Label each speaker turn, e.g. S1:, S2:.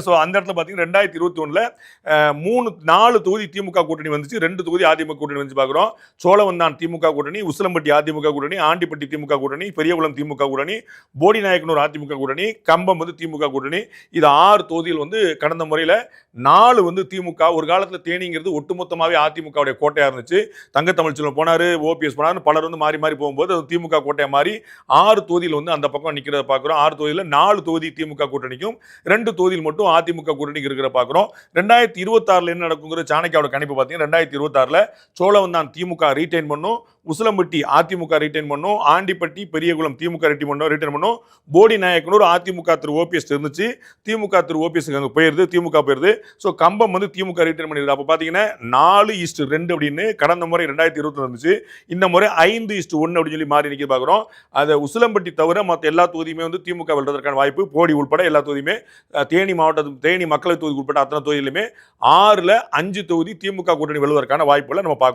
S1: So அந்த இடத்துல பார்த்தீங்கன்னா 2021ல் 4 தொகுதி திமுக கூட்டணி வந்துச்சு, 2 தொகுதி அதிமுக கூட்டணி வந்து பார்க்குறோம். சோழவந்தான் திமுக கூட்டணி, உசிலம்பட்டி அதிமுக கூட்டணி, ஆண்டிப்பட்டி திமுக கூட்டணி, பெரியகுளம் திமுக கூட்டணி, போடிநாயக்கனூர் அதிமுக கூட்டணி, கம்பம் வந்து திமுக கூட்டணி. இது 6 தொகுதிகள் வந்து கடந்த முறையில் 4 வந்து திமுக. ஒரு காலத்தில் தேனிங்கிறது ஒட்டுமொத்தமாகவே அதிமுகவுடைய கோட்டையாக இருந்துச்சு. தங்க தமிழ்ச்செல்வன் போனார், ஓபிஎஸ் போனார், பலர் வந்து மாறி மாறி போகும்போது அது திமுக கோட்டையாக மாறி 6 தொகுதியில் வந்து அந்த பக்கம் நிற்கிறத பார்க்குறோம். 6 தொகுதியில் 4 தொகுதி திமுக கூட்டணிக்கும், 2 தொகுதியில் மட்டும் அதிமுக கூட்டணிக்கு இருக்கிற பார்க்குறோம். 2026 என்ன நடக்குங்கிற சாணக்கியாவோட கணிப்பு பார்த்தீங்கன்னா 2026 சோழவந்தான் திமுக ரீடைன் பண்ணும், உசிலம்பட்டி அதிமுக ரீடைன் பண்ணும், ஆண்டிப்பட்டி பெரியகுளம் திமுக ரீடைன் பண்ணும், போடி நாயக்கனூர் அதிமுக திரு ஓபிஎஸ் இருந்துச்சு, திமுக திரு ஓபிஎஸ் அங்கே போயிருது, திமுக போயிருது. ஸோ கம்பம் வந்து திமுக ரீடைன் பண்ணிடுது. அப்போ பார்த்தீங்கன்னா 4:2 அப்படின்னு கடந்த முறை 2020 இருந்துச்சு. இந்த முறை 5:1 அப்படின்னு சொல்லி மாறி நிற்க பார்க்குறோம். அதை உசிலம்பட்டி தவிர மற்ற எல்லா தொகுதியுமே வந்து திமுக வெல்றதற்கான வாய்ப்பு, போடி உள்பட எல்லா தொகுதியுமே, தேனி மாவட்டம் தேனி மக்களவை தொகுதி உட்பட்ட அத்தனை தொகுதியிலுமே 6ல் 5 தொகுதி திமுக கூட்டணி வெல்வதற்கான வாய்ப்புகளை நம்ம பார்க்கணும்.